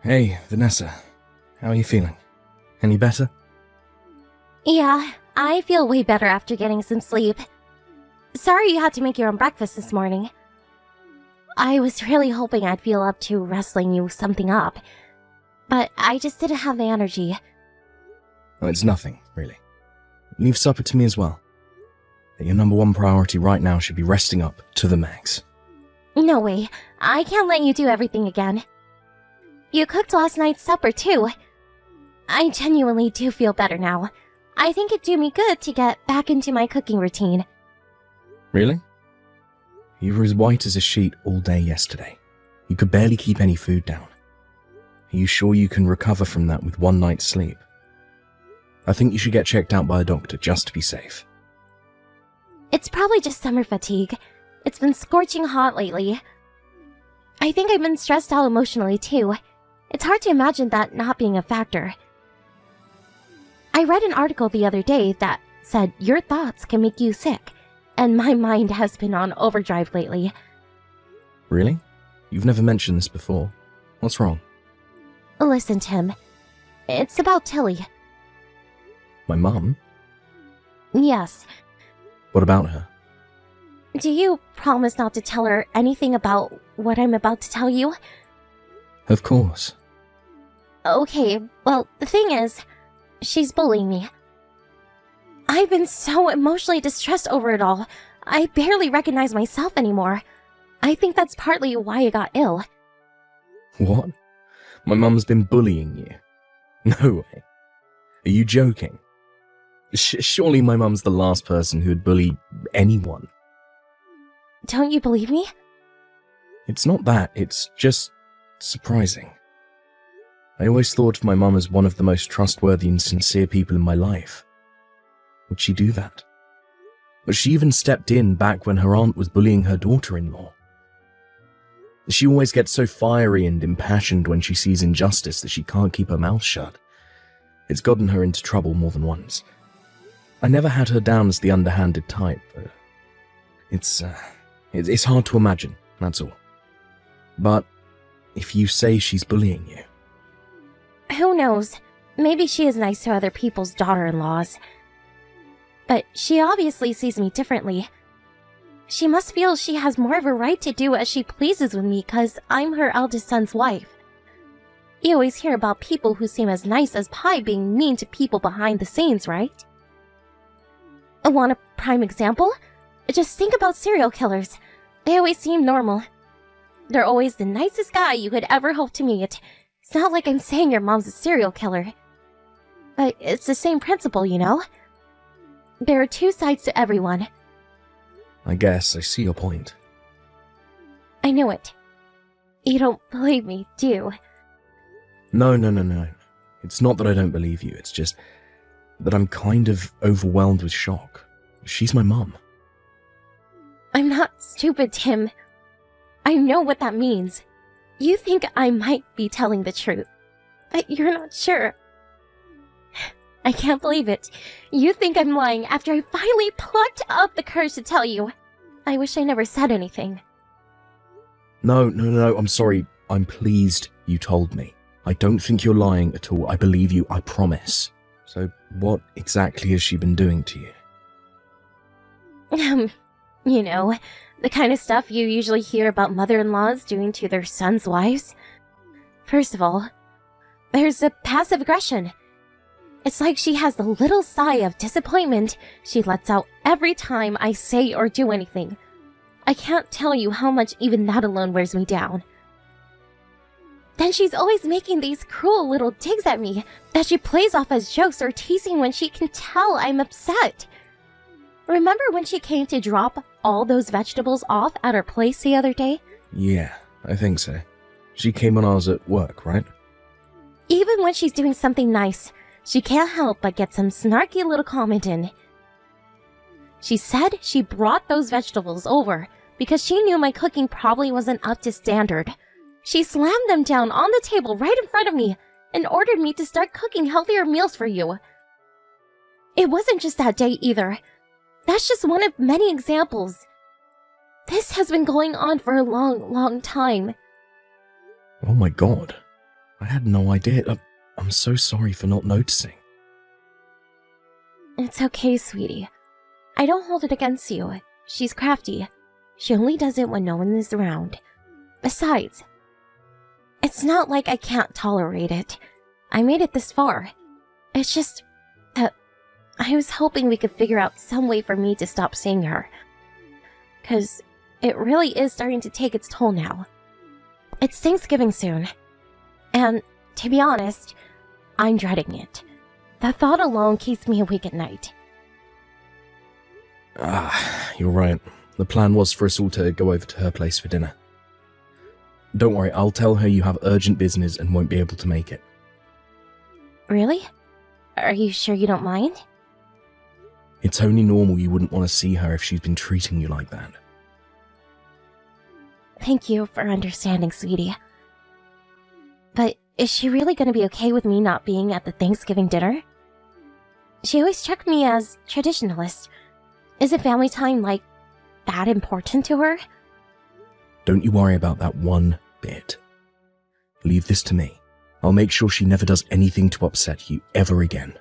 Hey, Vanessa. How are you feeling? Any better? Yeah, I feel way better after getting some sleep. Sorry you had to make your own breakfast this morning. I was really hoping I'd feel up to wrestling you something up, but I just didn't have the energy. Oh, it's nothing, really. Leave supper to me as well. Your number one priority right now should be resting up to the max. No way, I can't let you do everything again. You cooked last night's supper too. I genuinely do feel better now. I think it'd do me good to get back into my cooking routine. Really? You were as white as a sheet all day yesterday. You could barely keep any food down. Are you sure you can recover from that with one night's sleep? I think you should get checked out by a doctor just to be safe. It's probably just summer fatigue. It's been scorching hot lately. I think I've been stressed out emotionally too. It's hard to imagine that not being a factor. I read an article the other day that said your thoughts can make you sick, and my mind has been on overdrive lately. Really? You've never mentioned this before. What's wrong? Listen, Tim. It's about Tilly. My mum? Yes. What about her? Do you promise not to tell her anything about what I'm about to tell you? Of course. Okay, well, the thing is, she's bullying me. I've been so emotionally distressed over it all. I barely recognize myself anymore. I think that's partly why I got ill. What? My mum's been bullying you? No way. Are you joking? Surely my mum's the last person who'd bully anyone. Don't you believe me? It's not that, it's just surprising. I always thought of my mum as one of the most trustworthy and sincere people in my life. Would she do that? But she even stepped in back when her aunt was bullying her daughter-in-law. She always gets so fiery and impassioned when she sees injustice that she can't keep her mouth shut. It's gotten her into trouble more than once. I never had her down as the underhanded type. It's hard to imagine, that's all. But if you say she's bullying you... Who knows? Maybe she is nice to other people's daughter-in-laws. But she obviously sees me differently. She must feel she has more of a right to do as she pleases with me because I'm her eldest son's wife. You always hear about people who seem as nice as pie being mean to people behind the scenes, right? Want a prime example? Just think about serial killers. They always seem normal. They're always the nicest guy you could ever hope to meet. It's not like I'm saying your mom's a serial killer. But it's the same principle, you know? There are two sides to everyone. I guess I see your point. I knew it. You don't believe me, do you? No. It's not that I don't believe you, it's just that I'm kind of overwhelmed with shock. She's my mum. I'm not stupid, Tim. I know what that means. You think I might be telling the truth, but you're not sure. I can't believe it. You think I'm lying after I finally plucked up the courage to tell you. I wish I never said anything. No, I'm sorry. I'm pleased you told me. I don't think you're lying at all. I believe you, I promise. So, what exactly has she been doing to you? You know, the kind of stuff you usually hear about mother-in-laws doing to their sons' wives. First of all, there's the passive aggression. It's like she has the little sigh of disappointment she lets out every time I say or do anything. I can't tell you how much even that alone wears me down. Then she's always making these cruel little digs at me that she plays off as jokes or teasing when she can tell I'm upset. Remember when she came to drop all those vegetables off at her place the other day? Yeah, I think so. She came when I was at work, right? Even when she's doing something nice, she can't help but get some snarky little comment in. She said she brought those vegetables over because she knew my cooking probably wasn't up to standard. She slammed them down on the table right in front of me and ordered me to start cooking healthier meals for you. It wasn't just that day either. That's just one of many examples. This has been going on for a long, long time. Oh my god. I had no idea. I'm so sorry for not noticing. It's okay, sweetie. I don't hold it against you. She's crafty. She only does it when no one is around. Besides, it's not like I can't tolerate it. I made it this far. It's just that I was hoping we could figure out some way for me to stop seeing her. 'Cause it really is starting to take its toll now. It's Thanksgiving soon. And, to be honest, I'm dreading it. The thought alone keeps me awake at night. You're right. The plan was for us all to go over to her place for dinner. Don't worry, I'll tell her you have urgent business and won't be able to make it. Really? Are you sure you don't mind? It's only normal you wouldn't want to see her if she's been treating you like that. Thank you for understanding, sweetie. But is she really going to be okay with me not being at the Thanksgiving dinner? She always struck me as traditionalist. Isn't family time, like, that important to her? Don't you worry about that one bit. Leave this to me. I'll make sure she never does anything to upset you ever again.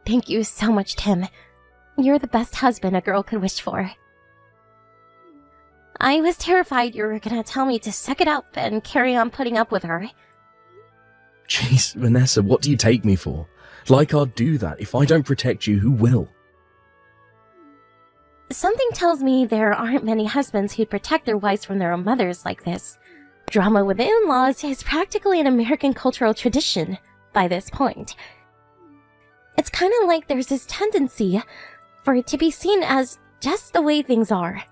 Thank you so much, Tim. You're the best husband a girl could wish for. I was terrified you were gonna tell me to suck it up and carry on putting up with her. Jeez, Vanessa, what do you take me for? Like I'd do that. If I don't protect you, who will? Something tells me there aren't many husbands who'd protect their wives from their own mothers like this. Drama with the in-laws is practically an American cultural tradition by this point. It's kind of like there's this tendency for it to be seen as just the way things are.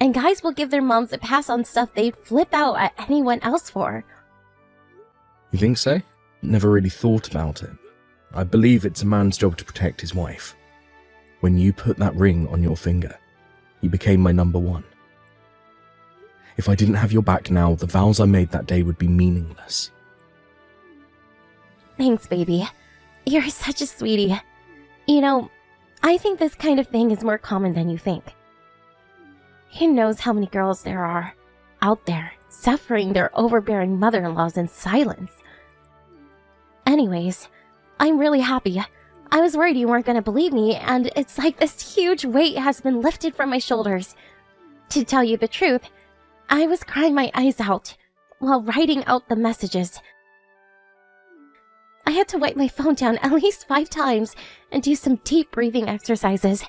And guys will give their moms a pass on stuff they'd flip out at anyone else for. You think so? Never really thought about it. I believe it's a man's job to protect his wife. When you put that ring on your finger, you became my number one. If I didn't have your back now, the vows I made that day would be meaningless. Thanks, baby. You're such a sweetie. You know, I think this kind of thing is more common than you think. Who knows how many girls there are out there suffering their overbearing mother-in-laws in silence. Anyways, I'm really happy. I was worried you weren't going to believe me, and it's like this huge weight has been lifted from my shoulders. To tell you the truth, I was crying my eyes out while writing out the messages. I had to wipe my phone down at least 5 times and do some deep breathing exercises.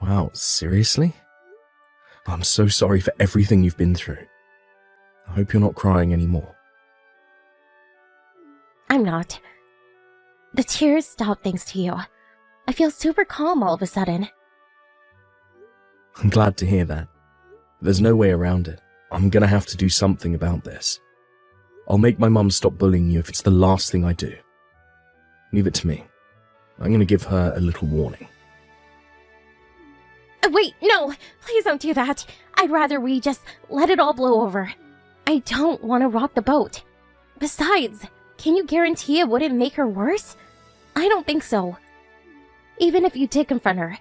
Wow, seriously? I'm so sorry for everything you've been through. I hope you're not crying anymore. I'm not. The tears stopped thanks to you. I feel super calm all of a sudden. I'm glad to hear that. There's no way around it. I'm gonna have to do something about this. I'll make my mum stop bullying you if it's the last thing I do. Leave it to me. I'm gonna give her a little warning. Wait, no! Please don't do that! I'd rather we just let it all blow over. I don't want to rock the boat. Besides, can you guarantee it wouldn't make her worse? I don't think so. Even if you did confront her,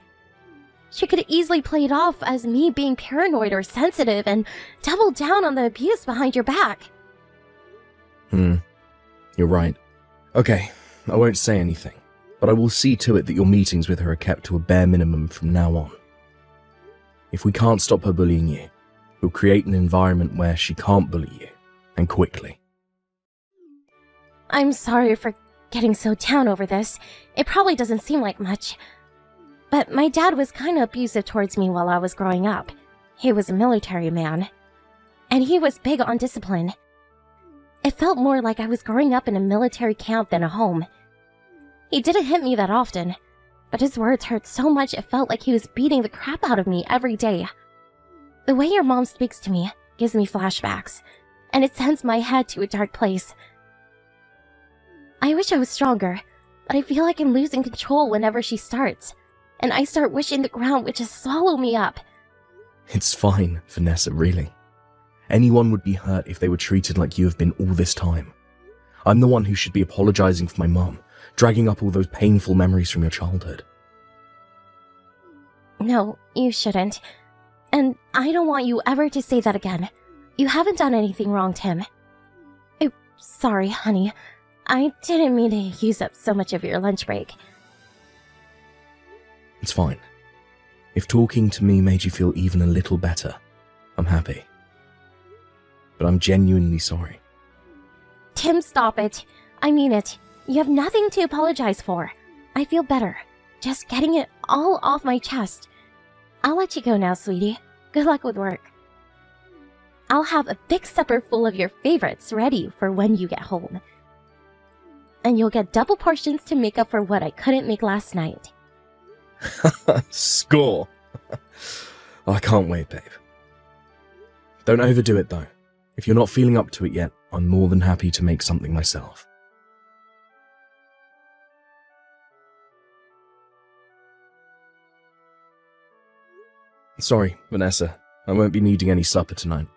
she could easily play it off as me being paranoid or sensitive and double down on the abuse behind your back. You're right. Okay, I won't say anything, but I will see to it that your meetings with her are kept to a bare minimum from now on. If we can't stop her bullying you, we'll create an environment where she can't bully you, and quickly. I'm sorry for getting so down over this. It probably doesn't seem like much. But my dad was kind of abusive towards me while I was growing up. He was a military man, and he was big on discipline. It felt more like I was growing up in a military camp than a home. He didn't hit me that often, but his words hurt so much it felt like he was beating the crap out of me every day. The way your mom speaks to me gives me flashbacks, and it sends my head to a dark place. I wish I was stronger, but I feel like I'm losing control whenever she starts, and I start wishing the ground would just swallow me up. It's fine, Vanessa, really. Anyone would be hurt if they were treated like you have been all this time. I'm the one who should be apologizing for my mum, dragging up all those painful memories from your childhood. No, you shouldn't. And I don't want you ever to say that again. You haven't done anything wrong, Tim. Sorry, honey. I didn't mean to use up so much of your lunch break. It's fine. If talking to me made you feel even a little better, I'm happy. But I'm genuinely sorry. Tim, stop it. I mean it. You have nothing to apologize for. I feel better. Just getting it all off my chest. I'll let you go now, sweetie. Good luck with work. I'll have a big supper full of your favorites ready for when you get home. And you'll get double portions to make up for what I couldn't make last night. Score! I can't wait, babe. Don't overdo it, though. If you're not feeling up to it yet, I'm more than happy to make something myself. Sorry, Vanessa. I won't be needing any supper tonight.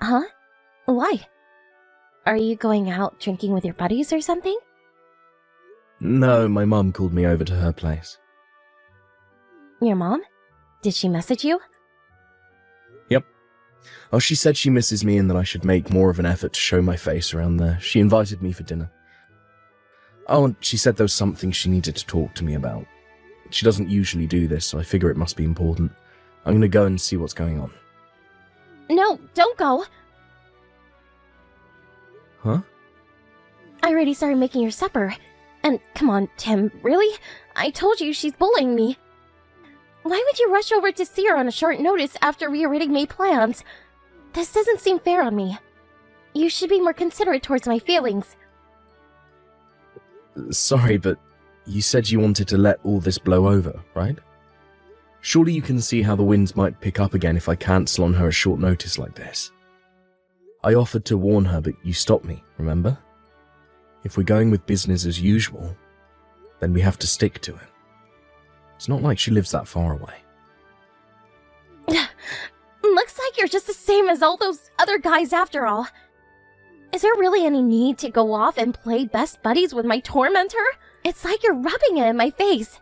Huh? Why? Are you going out drinking with your buddies or something? No, my mum called me over to her place. Your mom? Did she message you? Yep. Oh, she said she misses me and that I should make more of an effort to show my face around there. She invited me for dinner. Oh, and she said there was something she needed to talk to me about. She doesn't usually do this, so I figure it must be important. I'm gonna go and see what's going on. No, don't go! Huh? I already started making your supper. And come on, Tim, really? I told you she's bullying me. Why would you rush over to see her on a short notice after we already made plans? This doesn't seem fair on me. You should be more considerate towards my feelings. Sorry, but you said you wanted to let all this blow over, right? Surely you can see how the winds might pick up again if I cancel on her at short notice like this. I offered to warn her, but you stopped me, remember? If we're going with business as usual, then we have to stick to it. It's not like she lives that far away. Looks like you're just the same as all those other guys after all. Is there really any need to go off and play best buddies with my tormentor? It's like you're rubbing it in my face.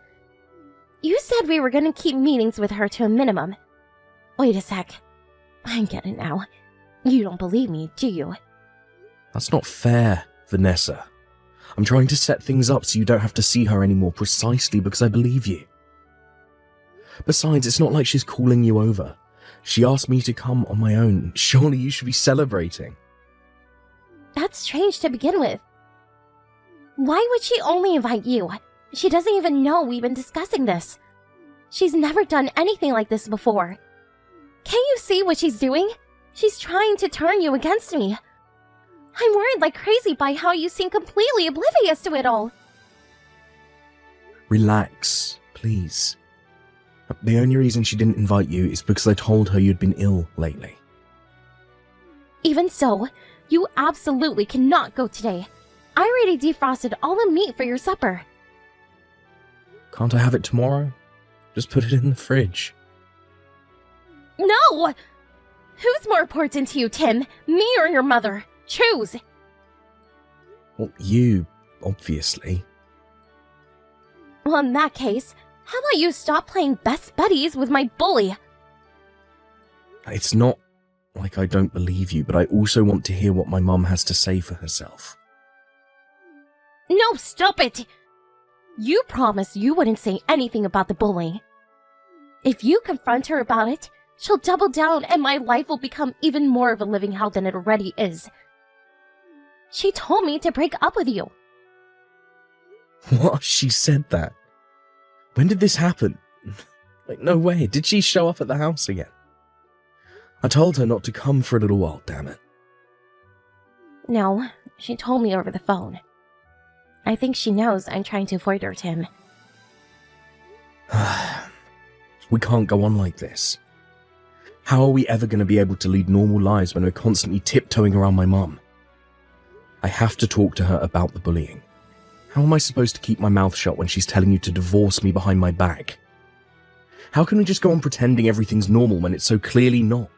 You said we were gonna keep meetings with her to a minimum. Wait a sec. I get it now. You don't believe me, do you? That's not fair, Vanessa. I'm trying to set things up so you don't have to see her anymore precisely because I believe you. Besides, it's not like she's calling you over. She asked me to come on my own. Surely you should be celebrating. That's strange to begin with. Why would she only invite you? She doesn't even know we've been discussing this. She's never done anything like this before. Can't you see what she's doing? She's trying to turn you against me. I'm worried like crazy by how you seem completely oblivious to it all. Relax, please. The only reason she didn't invite you is because I told her you'd been ill lately. Even so, you absolutely cannot go today. I already defrosted all the meat for your supper. Can't I have it tomorrow? Just put it in the fridge. No! Who's more important to you, Tim? Me or your mother? Choose! Well, you, obviously. Well, in that case, how about you stop playing best buddies with my bully? It's not like I don't believe you, but I also want to hear what my mum has to say for herself. No, stop it! You promised you wouldn't say anything about the bullying. If you confront her about it, she'll double down and my life will become even more of a living hell than it already is. She told me to break up with you. What? She said that? When did this happen? Like, no way. Did she show up at the house again? I told her not to come for a little while, damn it. No, she told me over the phone. I think she knows I'm trying to avoid her, Tim. We can't go on like this. How are we ever going to be able to lead normal lives when we're constantly tiptoeing around my mum? I have to talk to her about the bullying. How am I supposed to keep my mouth shut when she's telling you to divorce me behind my back? How can we just go on pretending everything's normal when it's so clearly not?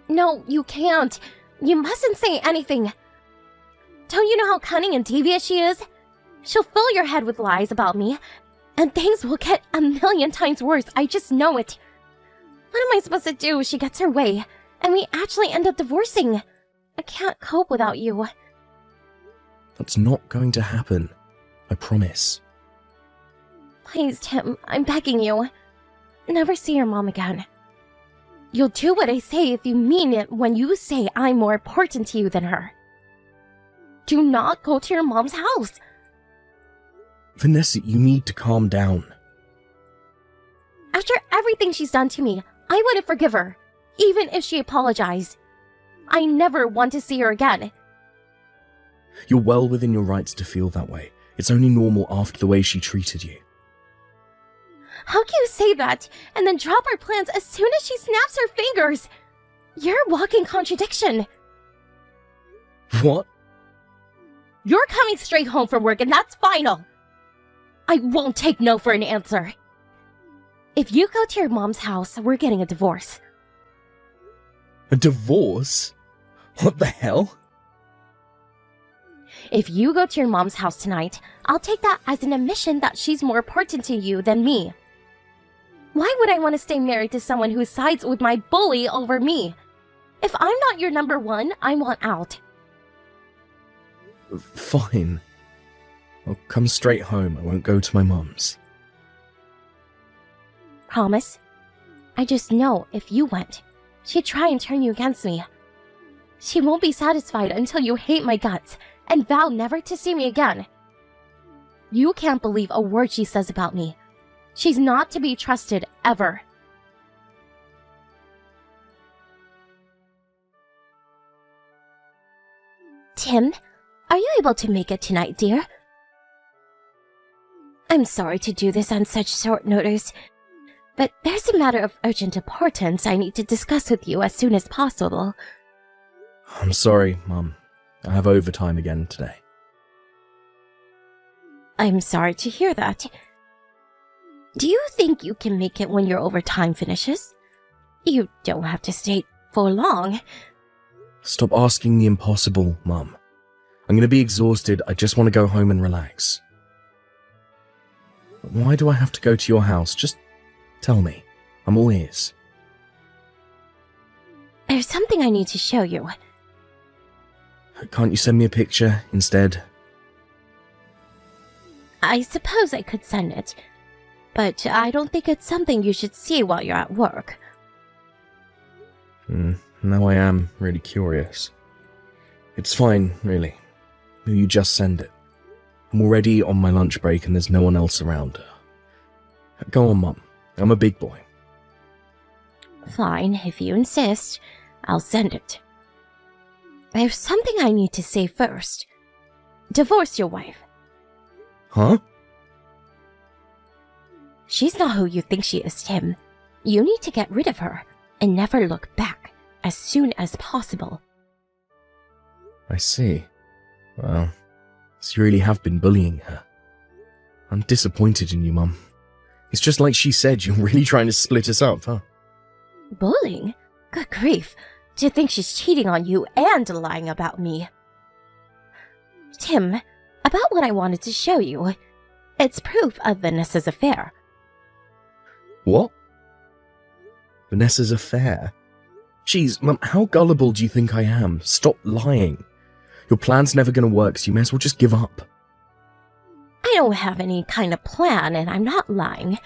No, you can't. You mustn't say anything. Don't you know how cunning and devious she is? She'll fill your head with lies about me, and things will get a million times worse. I just know it. What am I supposed to do if she gets her way, and we actually end up divorcing? I can't cope without you. That's not going to happen. I promise. Please, Tim, I'm begging you. Never see your mom again. You'll do what I say if you mean it when you say I'm more important to you than her. Do not go to your mom's house. Vanessa, you need to calm down. After everything she's done to me, I wouldn't forgive her, even if she apologized. I never want to see her again. You're well within your rights to feel that way. It's only normal after the way she treated you. How can you say that and then drop our plans as soon as she snaps her fingers? You're a walking contradiction. What? You're coming straight home from work and that's final. I won't take no for an answer. If you go to your mom's house, we're getting a divorce. A divorce? What the hell? If you go to your mom's house tonight, I'll take that as an admission that she's more important to you than me. Why would I want to stay married to someone who sides with my bully over me? If I'm not your number one, I want out. Fine. I'll come straight home. I won't go to my mum's. Promise? I just know if you went, she'd try and turn you against me. She won't be satisfied until you hate my guts and vow never to see me again. You can't believe a word she says about me. She's not to be trusted ever. Tim, are you able to make it tonight, dear? I'm sorry to do this on such short notice, but there's a matter of urgent importance I need to discuss with you as soon as possible. I'm sorry, Mum. I have overtime again today. I'm sorry to hear that. Do you think you can make it when your overtime finishes? You don't have to stay for long. Stop asking the impossible, Mum. I'm going to be exhausted. I just want to go home and relax. Why do I have to go to your house? Just tell me. I'm all ears. There's something I need to show you. Can't you send me a picture instead? I suppose I could send it, but I don't think it's something you should see while you're at work. Now I am really curious. It's fine, really. You just send it. I'm already on my lunch break and there's no one else around. Go on, Mum. I'm a big boy. Fine, if you insist, I'll send it. There's something I need to say first. Divorce your wife. Huh? She's not who you think she is, Tim. You need to get rid of her and never look back as soon as possible. I see. Well, so you really have been bullying her. I'm disappointed in you, Mum. It's just like she said, you're really trying to split us up, huh? Bullying? Good grief. Do you think she's cheating on you and lying about me? Tim, about what I wanted to show you. It's proof of Vanessa's affair. What? Vanessa's affair? Jeez, Mum, how gullible do you think I am? Stop lying. Your plan's never gonna work, so you may as well just give up. I don't have any kind of plan, and I'm not lying.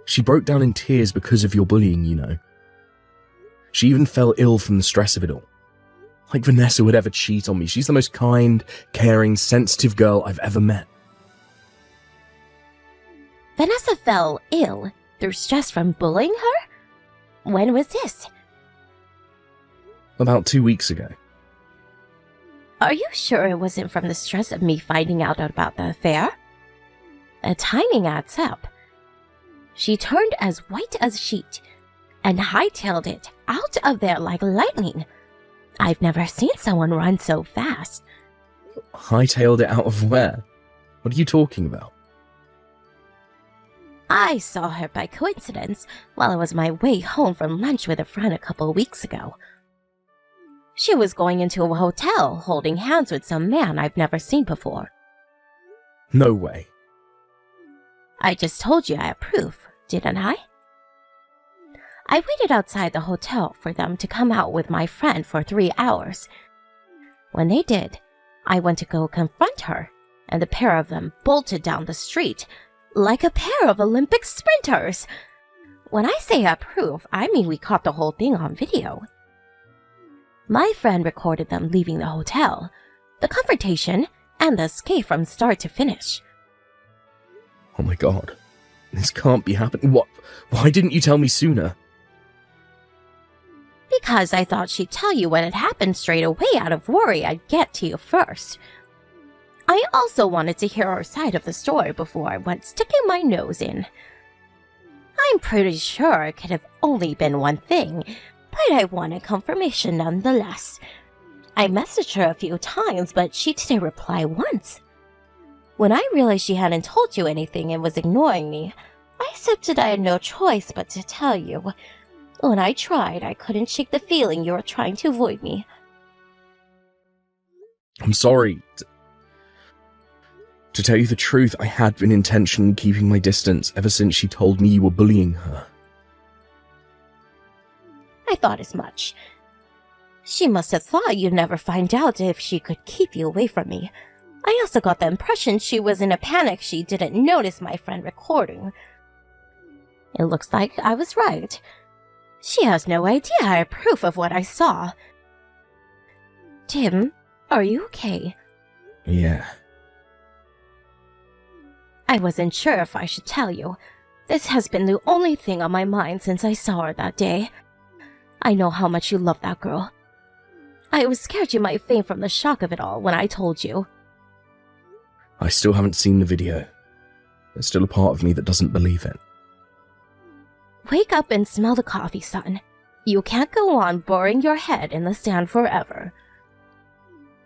She broke down in tears because of your bullying, you know. She even fell ill from the stress of it all. Like Vanessa would ever cheat on me. She's the most kind, caring, sensitive girl I've ever met. Vanessa fell ill through stress from bullying her? When was this? About 2 weeks ago. Are you sure it wasn't from the stress of me finding out about the affair? The timing adds up. She turned as white as a sheet and hightailed it out of there like lightning. I've never seen someone run so fast. Hightailed it out of where? What are you talking about? I saw her by coincidence while I was on my way home from lunch with a friend a couple of weeks ago. She was going into a hotel holding hands with some man I've never seen before. No way. I just told you I have proof, didn't I? I waited outside the hotel for them to come out with my friend for 3 hours. When they did, I went to go confront her, and the pair of them bolted down the street like a pair of Olympic sprinters. When I say approve, I mean we caught the whole thing on video. My friend recorded them leaving the hotel, the confrontation, and the escape from start to finish. Oh my god. This can't be happening. What? Why didn't you tell me sooner? Because I thought she'd tell you when it happened straight away out of worry I'd get to you first. I also wanted to hear her side of the story before I went sticking my nose in. I'm pretty sure it could have only been one thing, but I wanted confirmation nonetheless. I messaged her a few times, but she didn't reply once. When I realized she hadn't told you anything and was ignoring me, I accepted I had no choice but to tell you. When I tried, I couldn't shake the feeling you were trying to avoid me. I'm sorry. To tell you the truth, I had been intentionally keeping my distance ever since she told me you were bullying her. I thought as much. She must have thought you'd never find out if she could keep you away from me. I also got the impression she was in a panic she didn't notice my friend recording. It looks like I was right. She has no idea I have proof of what I saw. Tim, are you okay? Yeah. I wasn't sure if I should tell you. This has been the only thing on my mind since I saw her that day. I know how much you love that girl. I was scared you might faint from the shock of it all when I told you. I still haven't seen the video. There's still a part of me that doesn't believe it. Wake up and smell the coffee, son. You can't go on burying your head in the sand forever.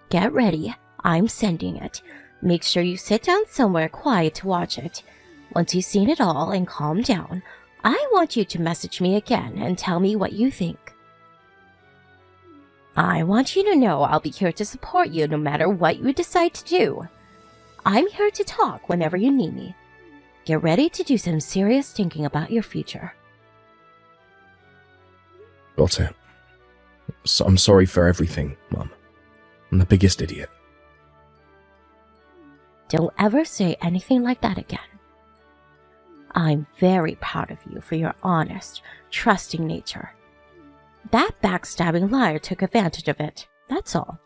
Get ready. I'm sending it. Make sure you sit down somewhere quiet to watch it. Once you've seen it all and calmed down, I want you to message me again and tell me what you think. I want you to know I'll be here to support you no matter what you decide to do. I'm here to talk whenever you need me. Get ready to do some serious thinking about your future. Got it. So I'm sorry for everything, Mum. I'm the biggest idiot. Don't ever say anything like that again. I'm very proud of you for your honest, trusting nature. That backstabbing liar took advantage of it, that's all.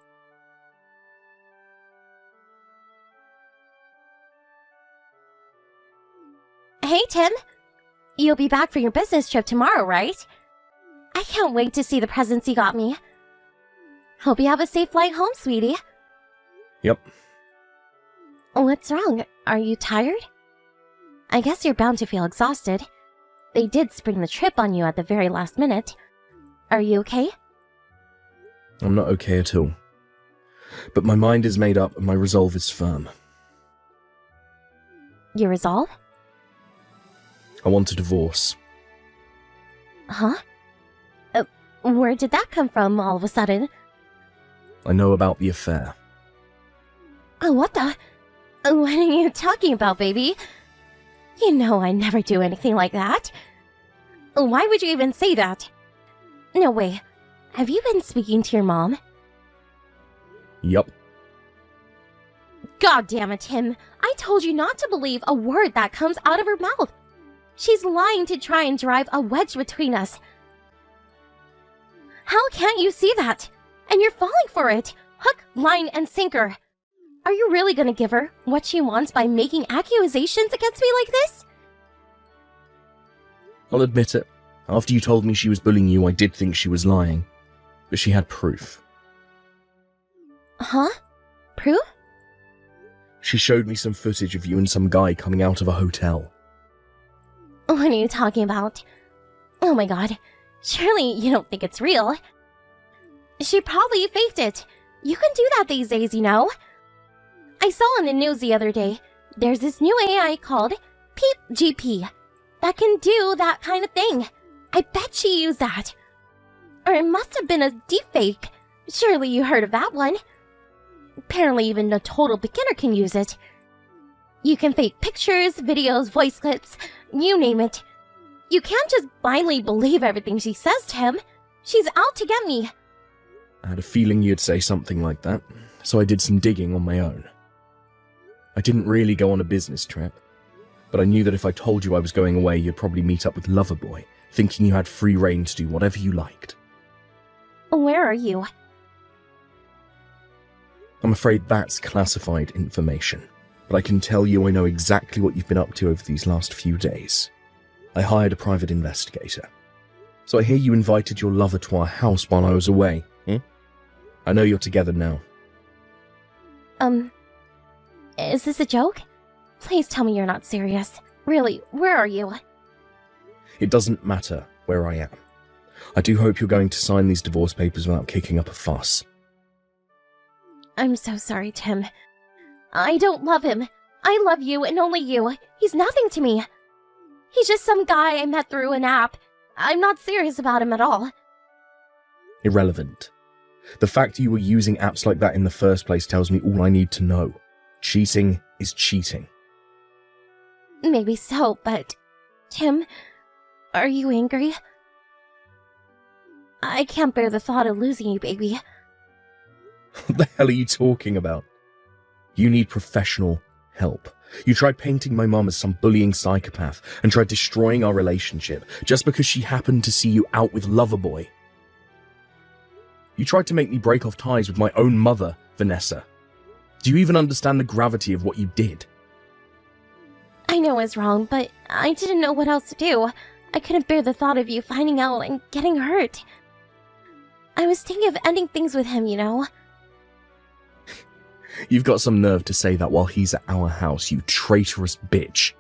Hey, Tim. You'll be back for your business trip tomorrow, right? I can't wait to see the presents you got me. Hope you have a safe flight home, sweetie. Yep. What's wrong? Are you tired? I guess you're bound to feel exhausted. They did spring the trip on you at the very last minute. Are you okay? I'm not okay at all. But my mind is made up and my resolve is firm. Your resolve? I want a divorce. Huh? Where did that come from all of a sudden? I know about the affair. Oh, what the? What are you talking about, baby? You know I never do anything like that. Why would you even say that? No way. Have you been speaking to your mom? Yup. God damn it, Tim. I told you not to believe a word that comes out of her mouth. She's lying to try and drive a wedge between us. How can't you see that? And you're falling for it. Hook, line, and sinker. Are you really gonna give her what she wants by making accusations against me like this? I'll admit it. After you told me she was bullying you, I did think she was lying. But she had proof. Huh? Proof? She showed me some footage of you and some guy coming out of a hotel. What are you talking about? Oh my god. Surely you don't think it's real. She probably faked it. You can do that these days, you know. I saw on the news the other day, there's this new AI called PeepGP that can do that kind of thing. I bet she used that. Or it must have been a deepfake. Surely you heard of that one. Apparently even a total beginner can use it. You can fake pictures, videos, voice clips, you name it. You can't just blindly believe everything she says, Tim. She's out to get me. I had a feeling you'd say something like that, so I did some digging on my own. I didn't really go on a business trip, but I knew that if I told you I was going away, you'd probably meet up with Loverboy, thinking you had free reign to do whatever you liked. Where are you? I'm afraid that's classified information, but I can tell you I know exactly what you've been up to over these last few days. I hired a private investigator. So I hear you invited your lover to our house while I was away. I know you're together now. Is this a joke? Please tell me you're not serious. Really, where are you? It doesn't matter where I am. I do hope you're going to sign these divorce papers without kicking up a fuss. I'm so sorry, Tim. I don't love him. I love you and only you. He's nothing to me. He's just some guy I met through an app. I'm not serious about him at all. Irrelevant. The fact you were using apps like that in the first place tells me all I need to know. Cheating is cheating. Maybe so, but... Tim, are you angry? I can't bear the thought of losing you, baby. What the hell are you talking about? You need professional help. You tried painting my mum as some bullying psychopath and tried destroying our relationship just because she happened to see you out with Loverboy. You tried to make me break off ties with my own mother, Vanessa. Do you even understand the gravity of what you did? I know it's wrong, but I didn't know what else to do. I couldn't bear the thought of you finding out and getting hurt. I was thinking of ending things with him, you know. You've got some nerve to say that while he's at our house, you traitorous bitch.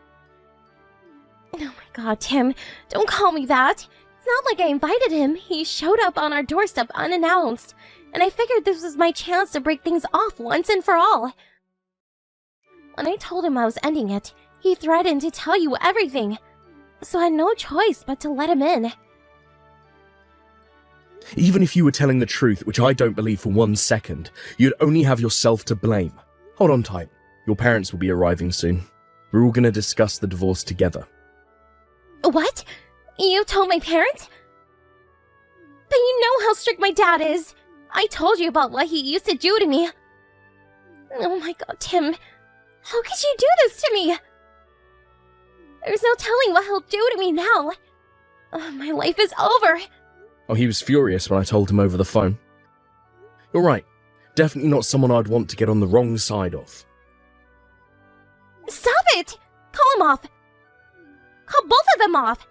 Oh my god, Tim, don't call me that. It's not like I invited him. He showed up on our doorstep unannounced, and I figured this was my chance to break things off once and for all. When I told him I was ending it, he threatened to tell you everything, so I had no choice but to let him in. Even if you were telling the truth, which I don't believe for 1 second, you'd only have yourself to blame. Hold on tight. Your parents will be arriving soon. We're all going to discuss the divorce together. What? You told my parents? But you know how strict my dad is. I told you about what he used to do to me. Oh my god, Tim. How could you do this to me? There's no telling what he'll do to me now. My life is over. Oh, he was furious when I told him over the phone. You're right. Definitely not someone I'd want to get on the wrong side of. Stop it! Call him off. Call both of them off.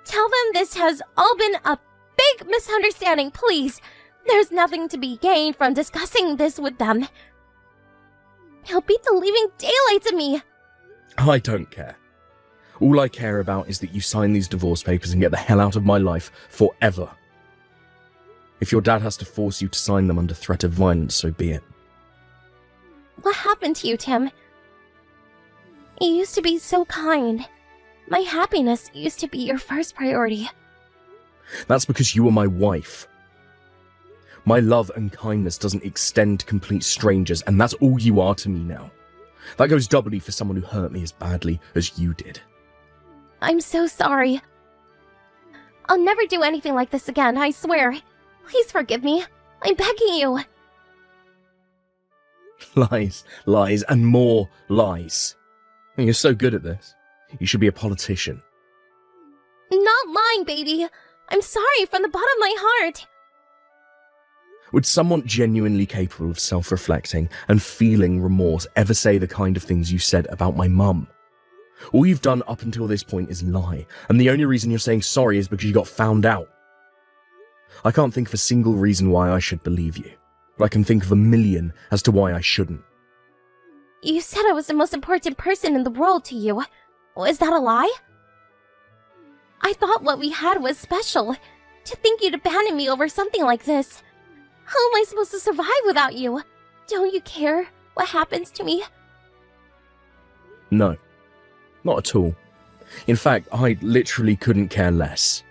Tell them this has all been a big misunderstanding, please. There's nothing to be gained from discussing this with them. He'll beat the living daylights of me. I don't care. All I care about is that you sign these divorce papers and get the hell out of my life forever. If your dad has to force you to sign them under threat of violence, so be it. What happened to you, Tim? You used to be so kind. My happiness used to be your first priority. That's because you were my wife. My love and kindness doesn't extend to complete strangers, and that's all you are to me now. That goes doubly for someone who hurt me as badly as you did. I'm so sorry. I'll never do anything like this again, I swear. Please forgive me. I'm begging you. Lies, lies, and more lies. And you're so good at this. You should be a politician. Not lying, baby. I'm sorry from the bottom of my heart. Would someone genuinely capable of self-reflecting and feeling remorse ever say the kind of things you said about my mum? All you've done up until this point is lie, and the only reason you're saying sorry is because you got found out. I can't think of a single reason why I should believe you, but I can think of a million as to why I shouldn't. You said I was the most important person in the world to you. Is that a lie? I thought what we had was special. To think you'd abandon me over something like this. How am I supposed to survive without you? Don't you care what happens to me? No, not at all. In fact, I literally couldn't care less.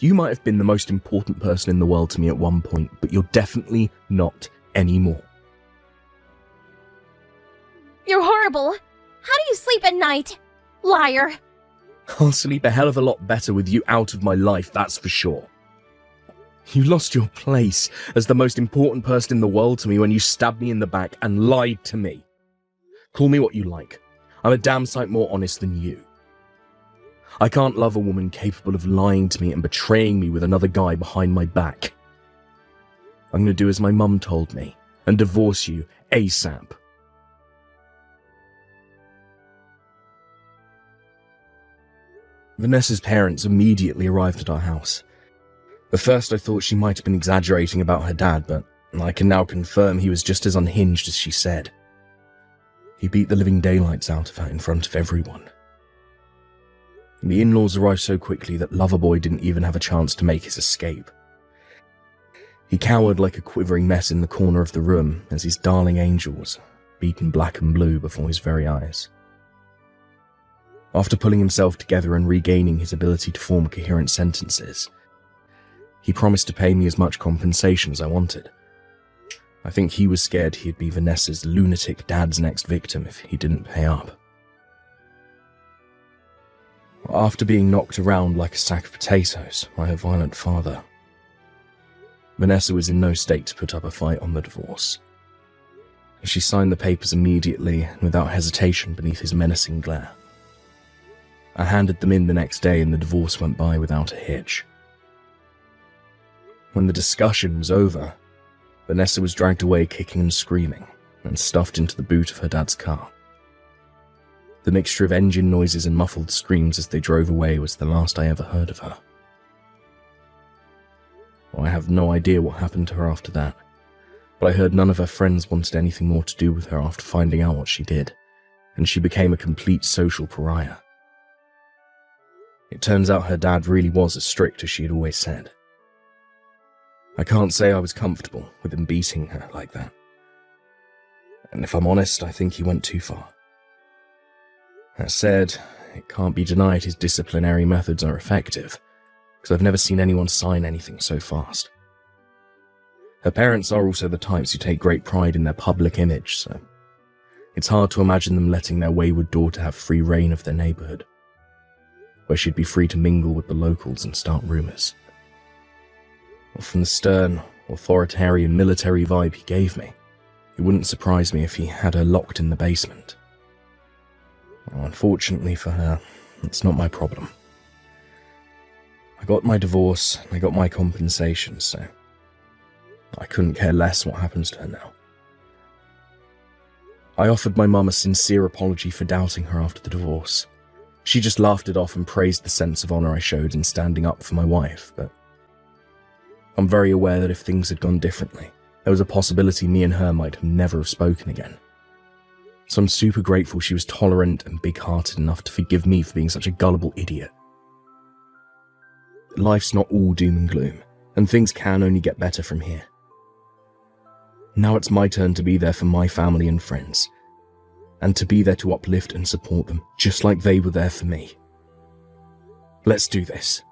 You might have been the most important person in the world to me at one point, but you're definitely not anymore. You're horrible. How do you sleep at night? Liar. I'll sleep a hell of a lot better with you out of my life, that's for sure. You lost your place as the most important person in the world to me when you stabbed me in the back and lied to me. Call me what you like. I'm a damn sight more honest than you. I can't love a woman capable of lying to me and betraying me with another guy behind my back. I'm going to do as my mum told me and divorce you ASAP. Vanessa's parents immediately arrived at our house. At first I thought she might have been exaggerating about her dad, but I can now confirm he was just as unhinged as she said. He beat the living daylights out of her in front of everyone. The in-laws arrived so quickly that Loverboy didn't even have a chance to make his escape. He cowered like a quivering mess in the corner of the room as his darling angel was beaten black and blue before his very eyes. After pulling himself together and regaining his ability to form coherent sentences, he promised to pay me as much compensation as I wanted. I think he was scared he'd be Vanessa's lunatic dad's next victim if he didn't pay up. After being knocked around like a sack of potatoes by her violent father, Vanessa was in no state to put up a fight on the divorce. She signed the papers immediately and without hesitation beneath his menacing glare. I handed them in the next day and the divorce went by without a hitch. When the discussion was over, Vanessa was dragged away kicking and screaming and stuffed into the boot of her dad's car. The mixture of engine noises and muffled screams as they drove away was the last I ever heard of her. I have no idea what happened to her after that, but I heard none of her friends wanted anything more to do with her after finding out what she did, and she became a complete social pariah. It turns out her dad really was as strict as she had always said. I can't say I was comfortable with him beating her like that. And if I'm honest, I think he went too far. That said, it can't be denied his disciplinary methods are effective, because I've never seen anyone sign anything so fast. Her parents are also the types who take great pride in their public image, so it's hard to imagine them letting their wayward daughter have free reign of their neighborhood, where she'd be free to mingle with the locals and start rumors. From the stern, authoritarian military vibe he gave me, it wouldn't surprise me if he had her locked in the basement. Well, unfortunately for her, it's not my problem. I got my divorce, and I got my compensation, so I couldn't care less what happens to her now. I offered my mum a sincere apology for doubting her after the divorce. She just laughed it off and praised the sense of honor I showed in standing up for my wife, but I'm very aware that if things had gone differently, there was a possibility me and her might never have spoken again. So I'm super grateful she was tolerant and big-hearted enough to forgive me for being such a gullible idiot. Life's not all doom and gloom, and things can only get better from here. Now it's my turn to be there for my family and friends, and to be there to uplift and support them, just like they were there for me. Let's do this.